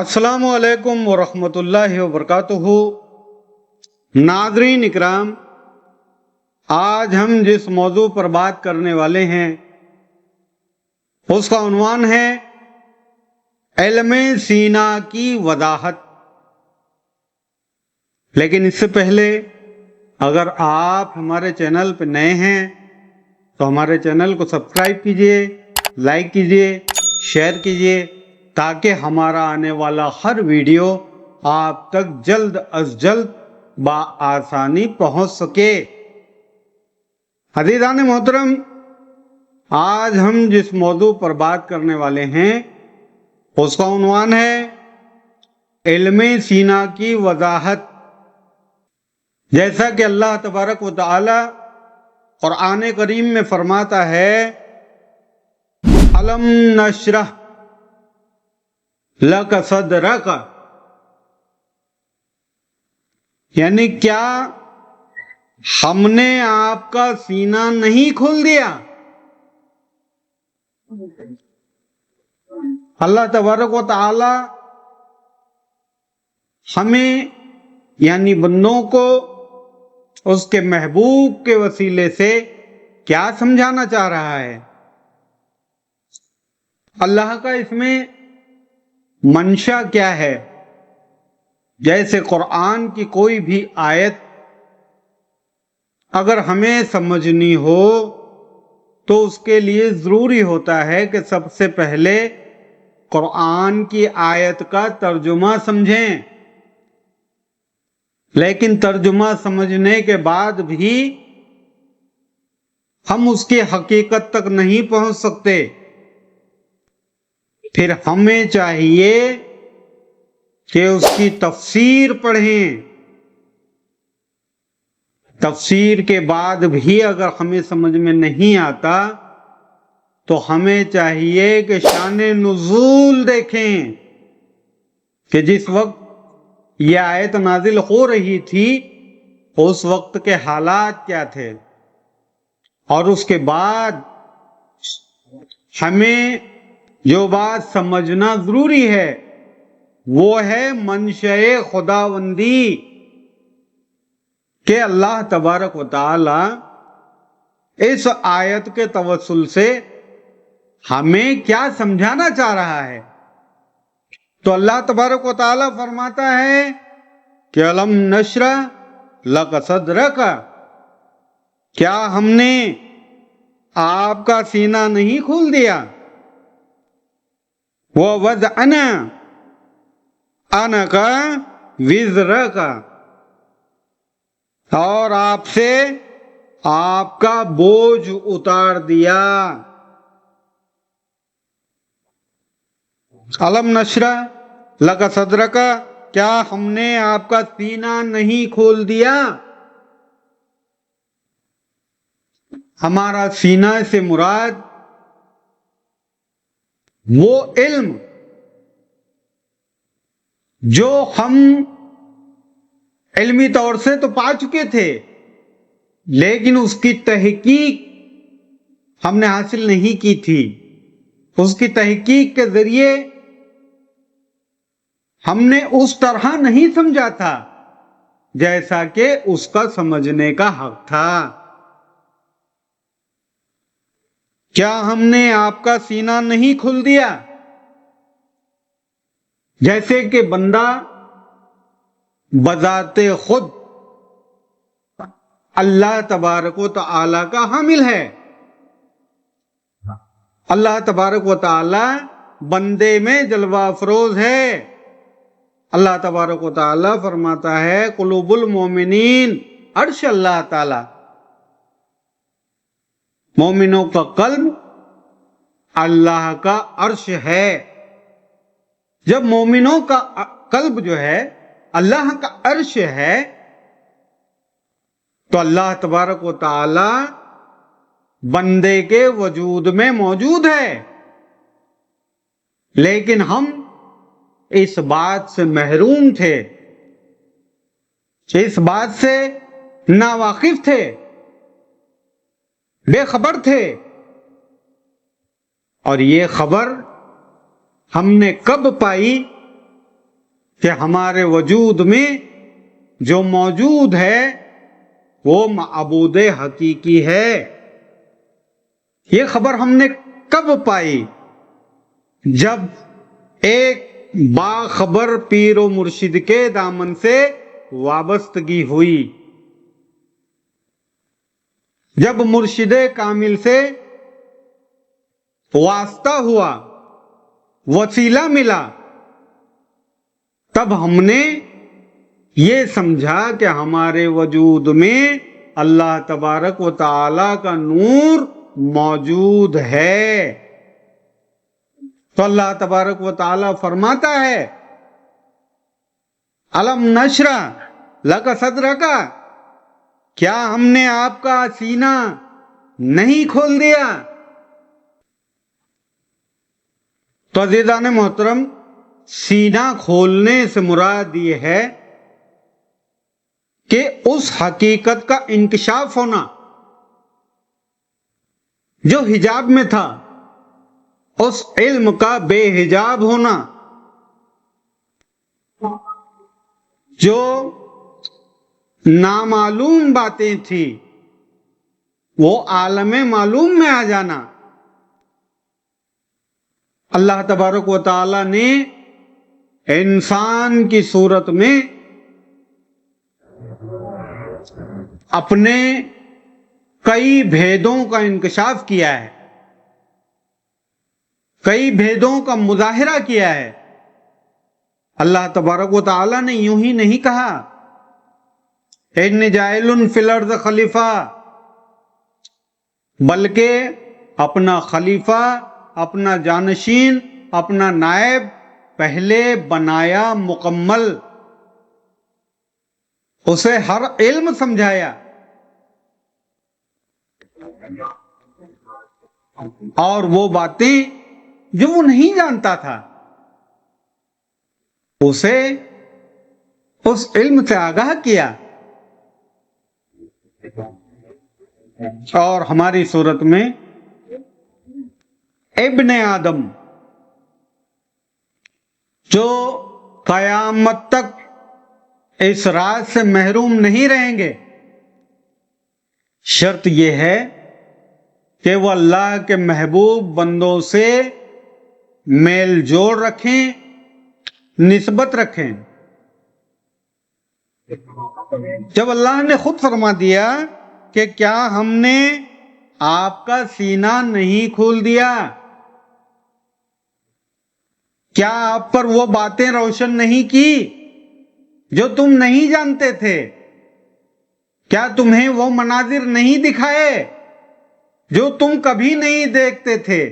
السلام علیکم ورحمۃ اللہ وبرکاتہ۔ ناظرین اکرام، آج ہم جس موضوع پر بات کرنے والے ہیں اس کا عنوان ہے علم سینا کی وضاحت۔ لیکن اس سے پہلے اگر آپ ہمارے چینل پہ نئے ہیں تو ہمارے چینل کو سبسکرائب کیجئے، لائک کیجئے، شیئر کیجئے تاکہ ہمارا آنے والا ہر ویڈیو آپ تک جلد از جلد بآسانی پہنچ سکے۔ عزیزان محترم، آج ہم جس موضوع پر بات کرنے والے ہیں اس کا عنوان ہے علم سینا کی وضاحت۔ جیسا کہ اللہ تبارک و تعالی قرآن کریم میں فرماتا ہے الم نشرح لک صدرک، یعنی کیا ہم نے آپ کا سینہ نہیں کھول دیا؟ اللہ تبارک و تعالی ہمیں یعنی بندوں کو اس کے محبوب کے وسیلے سے کیا سمجھانا چاہ رہا ہے؟ اللہ کا اس میں منشا کیا ہے؟ جیسے قرآن کی کوئی بھی آیت اگر ہمیں سمجھنی ہو تو اس کے لیے ضروری ہوتا ہے کہ سب سے پہلے قرآن کی آیت کا ترجمہ سمجھیں۔ لیکن ترجمہ سمجھنے کے بعد بھی ہم اس کی حقیقت تک نہیں پہنچ سکتے۔ پھر ہمیں چاہیے کہ اس کی تفسیر پڑھیں۔ تفسیر کے بعد بھی اگر ہمیں سمجھ میں نہیں آتا تو ہمیں چاہیے کہ شان نزول دیکھیں کہ جس وقت یہ آیت نازل ہو رہی تھی اس وقت کے حالات کیا تھے، اور اس کے بعد ہمیں جو بات سمجھنا ضروری ہے وہ ہے منشأ خداوندی کہ اللہ تبارک و تعالی اس آیت کے توسل سے ہمیں کیا سمجھانا چاہ رہا ہے۔ تو اللہ تبارک و تعالی فرماتا ہے کہ الم نشرح لک صدرک، کیا ہم نے آپ کا سینہ نہیں کھول دیا؟ ووضعنا عنک وزرک، اور آپ سے آپ کا بوجھ اتار دیا۔ الم نشرح لک صدرک، کیا ہم نے آپ کا سینہ نہیں کھول دیا؟ ہمارا سینہ سے مراد وہ علم جو ہم علمی طور سے تو پا چکے تھے لیکن اس کی تحقیق ہم نے حاصل نہیں کی تھی۔ اس کی تحقیق کے ذریعے ہم نے اس طرح نہیں سمجھا تھا جیسا کہ اس کا سمجھنے کا حق تھا۔ کیا ہم نے آپ کا سینہ نہیں کھول دیا؟ جیسے کہ بندہ بذات خود اللہ تبارک و تعالی کا حامل ہے۔ اللہ تبارک و تعالی بندے میں جلوہ افروز ہے۔ اللہ تبارک و تعالی فرماتا ہے قلوب المومنین عرش اللہ تعالی، مومنوں کا قلب اللہ کا عرش ہے۔ جب مومنوں کا قلب جو ہے اللہ کا عرش ہے تو اللہ تبارک و تعالی بندے کے وجود میں موجود ہے، لیکن ہم اس بات سے محروم تھے، اس بات سے ناواقف تھے، بے خبر تھے۔ اور یہ خبر ہم نے کب پائی کہ ہمارے وجود میں جو موجود ہے وہ معبود حقیقی ہے۔ یہ خبر ہم نے کب پائی؟ جب ایک باخبر پیر و مرشد کے دامن سے وابستگی ہوئی، جب مرشد کامل سے واسطہ ہوا، وسیلہ ملا، تب ہم نے یہ سمجھا کہ ہمارے وجود میں اللہ تبارک و تعالی کا نور موجود ہے۔ تو اللہ تبارک و تعالی فرماتا ہے الم نشرح لک صدرک، کیا ہم نے آپ کا سینہ نہیں کھول دیا؟ تو عزیزان محترم، سینہ کھولنے سے مراد یہ ہے کہ اس حقیقت کا انکشاف ہونا جو حجاب میں تھا، اس علم کا بے حجاب ہونا جو نامعلوم باتیں تھی وہ عالم معلوم میں آ جانا۔ اللہ تبارک و تعالی نے انسان کی صورت میں اپنے کئی بھیدوں کا انکشاف کیا ہے، کئی بھیدوں کا مظاہرہ کیا ہے۔ اللہ تبارک و تعالی نے یوں ہی نہیں کہا انی جاعل فی الارض خلیفہ، بلکہ اپنا خلیفہ، اپنا جانشین، اپنا نائب پہلے بنایا مکمل، اسے ہر علم سمجھایا، اور وہ باتیں جو وہ نہیں جانتا تھا اسے اس علم سے آگاہ کیا۔ اور ہماری صورت میں ابن آدم جو قیامت تک اس راز سے محروم نہیں رہیں گے، شرط یہ ہے کہ وہ اللہ کے محبوب بندوں سے میل جوڑ رکھیں، نسبت رکھیں۔ جب اللہ نے خود فرما دیا کہ کیا ہم نے آپ کا سینہ نہیں کھول دیا، کیا آپ پر وہ باتیں روشن نہیں کی جو تم نہیں جانتے تھے، کیا تمہیں وہ مناظر نہیں دکھائے جو تم کبھی نہیں دیکھتے تھے،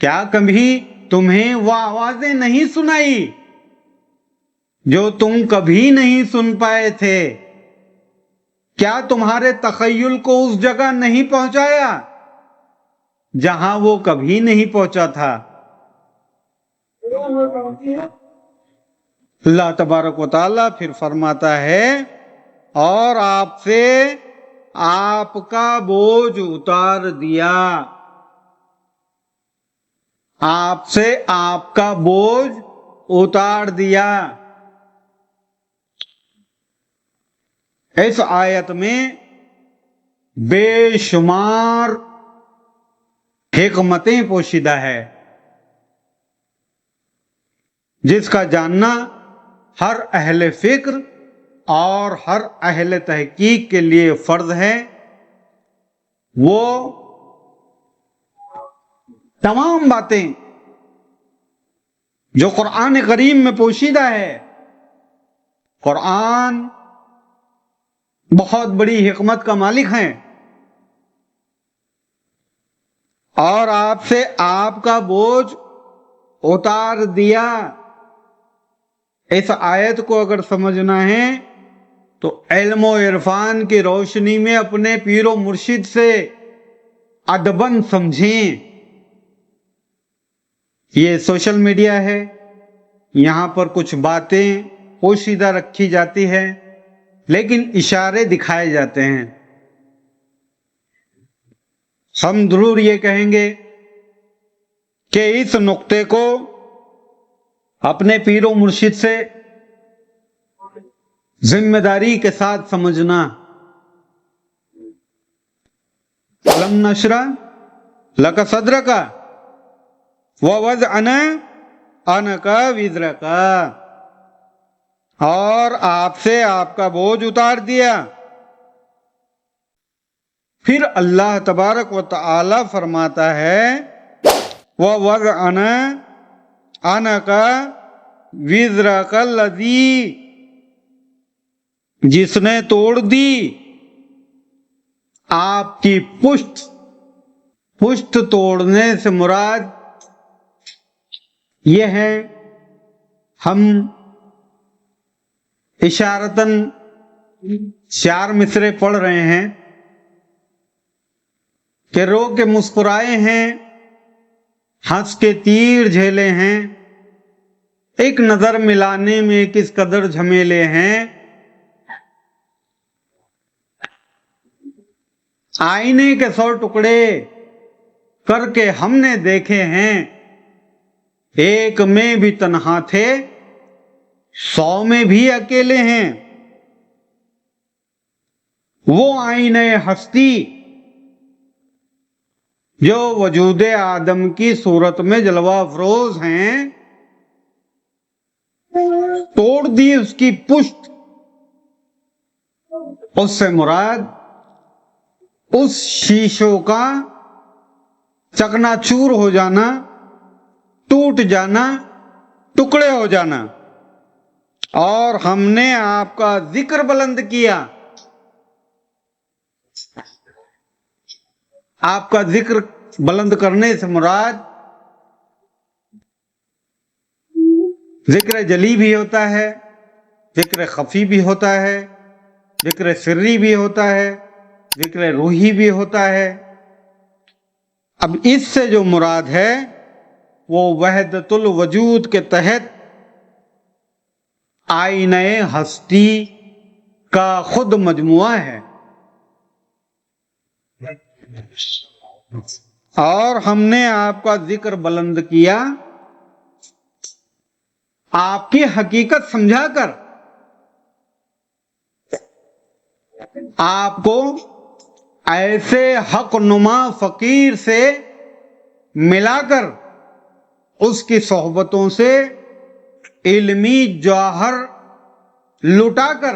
کیا کبھی تمہیں وہ آوازیں نہیں سنائی جو تم کبھی نہیں سن پائے تھے، کیا تمہارے تخیل کو اس جگہ نہیں پہنچایا جہاں وہ کبھی نہیں پہنچا تھا؟ اللہ تبارک و تعالیٰ پھر فرماتا ہے اور آپ سے آپ کا بوجھ اتار دیا، آپ سے آپ کا بوجھ اتار دیا۔ اس آیت میں بے شمار حکمتیں پوشیدہ ہے جس کا جاننا ہر اہل فکر اور ہر اہل تحقیق کے لیے فرض ہے۔ وہ تمام باتیں جو قرآن کریم میں پوشیدہ ہے، قرآن بہت بڑی حکمت کا مالک ہیں، اور آپ سے آپ کا بوجھ اتار دیا۔ اس آیت کو اگر سمجھنا ہے تو علم و عرفان کی روشنی میں اپنے پیر و مرشد سے ادباً سمجھیں۔ یہ سوشل میڈیا ہے، یہاں پر کچھ باتیں پوشیدہ رکھی جاتی ہیں لیکن اشارے دکھائے جاتے ہیں۔ ہم ضرور یہ کہیں گے کہ اس نقطے کو اپنے پیر و مرشد سے ذمہ داری کے ساتھ سمجھنا. لم نشرح لک صدرک ووضعنا عنک وزرک، اور آپ سے آپ کا بوجھ اتار دیا. پھر اللہ تبارک و تعالی فرماتا ہے ووضعنا عنک وزرک الذی، جس نے توڑ دی آپ کی پشت. پشت توڑنے سے مراد یہ ہے، ہم اشارتاً 4 مصرے پڑھ رہے ہیں کہ رو کے مسکرائے ہیں، ہنس کے تیر جھیلے ہیں، ایک نظر ملانے میں کس قدر جھمیلے ہیں. آئینے کے 100 ٹکڑے کر کے ہم نے دیکھے ہیں، ایک میں بھی تنہا تھے 100 میں بھی اکیلے ہیں. وہ آئینے ہستی جو وجود آدم کی صورت میں جلوہ افروز ہیں، توڑ دی اس کی پشت. اس سے مراد اس شیشوں کا چکنا چور ہو جانا، ٹوٹ جانا، ٹکڑے ہو جانا. اور ہم نے آپ کا ذکر بلند کیا. آپ کا ذکر بلند کرنے سے مراد ذکر جلی بھی ہوتا ہے، ذکر خفی بھی ہوتا ہے، ذکر سری بھی ہوتا ہے، ذکر روحی بھی ہوتا ہے. اب اس سے جو مراد ہے وہ وحدت الوجود کے تحت آئینہ ہستی کا خود مجموعہ ہے. اور ہم نے آپ کا ذکر بلند کیا آپ کی حقیقت سمجھا کر، آپ کو ایسے حق نما فقیر سے ملا کر، اس کی صحبتوں سے علمی جوہر لٹا کر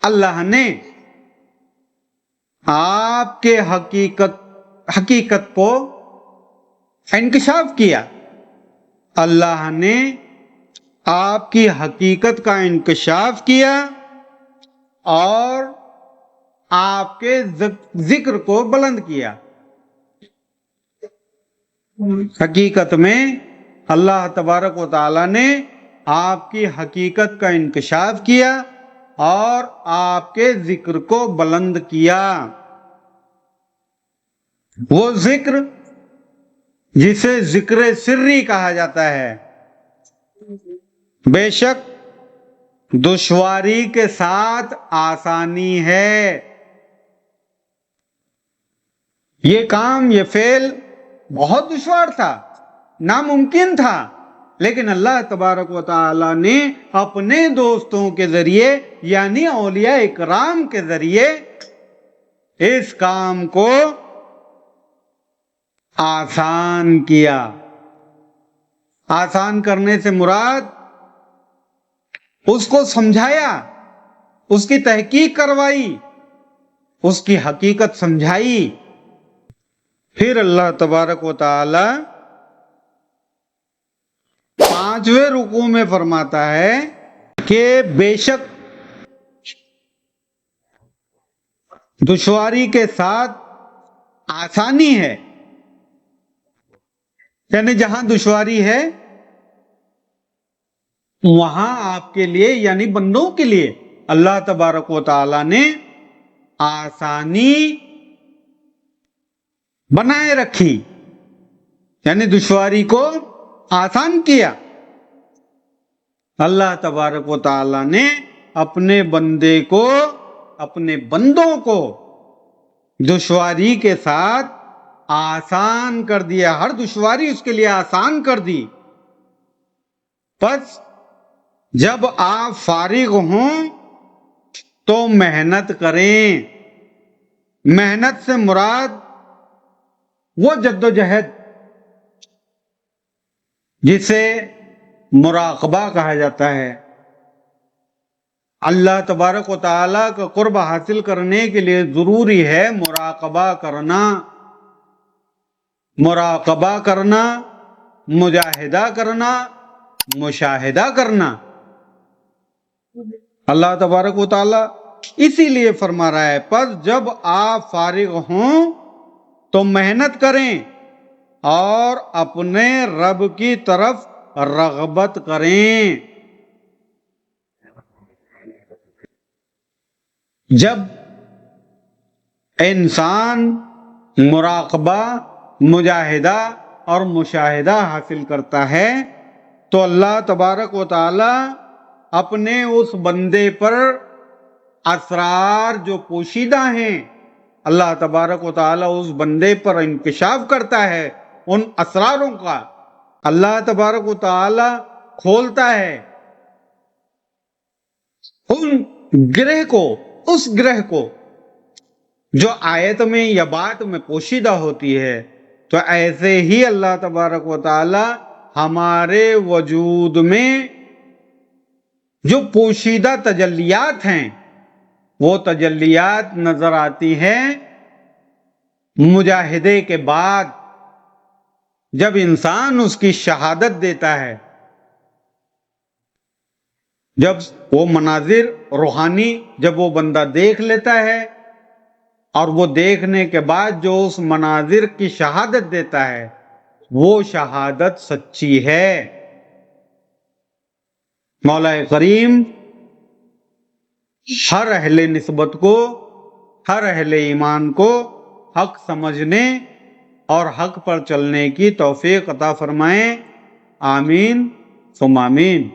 اللہ نے آپ کے حقیقت کو انکشاف کیا. اللہ نے آپ کی حقیقت کا انکشاف کیا اور آپ کے ذکر کو بلند کیا. حقیقت میں اللہ تبارک و تعالی نے آپ کی حقیقت کا انکشاف کیا اور آپ کے ذکر کو بلند کیا. وہ ذکر جسے ذکر سری کہا جاتا ہے، بے شک دشواری کے ساتھ آسانی ہے. یہ کام، یہ فعل بہت دشوار تھا، ناممکن تھا، لیکن اللہ تبارک و تعالی نے اپنے دوستوں کے ذریعے یعنی اولیاء اکرام کے ذریعے اس کام کو آسان کیا. آسان کرنے سے مراد اس کو سمجھایا، اس کی تحقیق کروائی، اس کی حقیقت سمجھائی. پھر اللہ تبارک و تعالی 5ویں رکوع میں فرماتا ہے کہ بے شک دشواری کے ساتھ آسانی ہے. یعنی جہاں دشواری ہے وہاں آپ کے لیے یعنی بندوں کے لیے اللہ تبارک و تعالی نے آسانی بنائے رکھی، یعنی دشواری کو آسان کیا. اللہ تبارک و تعالی نے اپنے بندے کو، اپنے بندوں کو دشواری کے ساتھ آسان کر دیا. ہر دشواری اس کے لیے آسان کر دی. پس جب آپ فارغ ہوں تو محنت کریں. محنت سے مراد وہ جدوجہد جسے مراقبہ کہا جاتا ہے. اللہ تبارک و تعالیٰ کا قرب حاصل کرنے کے لیے ضروری ہے مراقبہ کرنا. مراقبہ کرنا، مجاہدہ کرنا، مشاہدہ کرنا. اللہ تبارک و تعالیٰ اسی لیے فرما رہا ہے پس جب آپ فارغ ہوں تو محنت کریں اور اپنے رب کی طرف رغبت کریں. جب انسان مراقبہ، مجاہدہ اور مشاہدہ حاصل کرتا ہے تو اللہ تبارک و تعالی اپنے اس بندے پر اسرار جو پوشیدہ ہیں اللہ تبارک و تعالی اس بندے پر انکشاف کرتا ہے. ان اسراروں کا اللہ تبارک و تعالی کھولتا ہے. ان گرہ کو، اس گرہ کو جو آیت میں یا بات میں پوشیدہ ہوتی ہے، تو ایسے ہی اللہ تبارک و تعالی ہمارے وجود میں جو پوشیدہ تجلیات ہیں وہ تجلیات نظر آتی ہیں مجاہدے کے بعد، جب انسان اس کی شہادت دیتا ہے. جب وہ مناظر روحانی جب وہ بندہ دیکھ لیتا ہے اور وہ دیکھنے کے بعد جو اس مناظر کی شہادت دیتا ہے وہ شہادت سچی ہے. مولا کریم ہر اہل نسبت کو، ہر اہل ایمان کو حق سمجھنے اور حق پر چلنے کی توفیق عطا فرمائیں. آمین ثم آمین.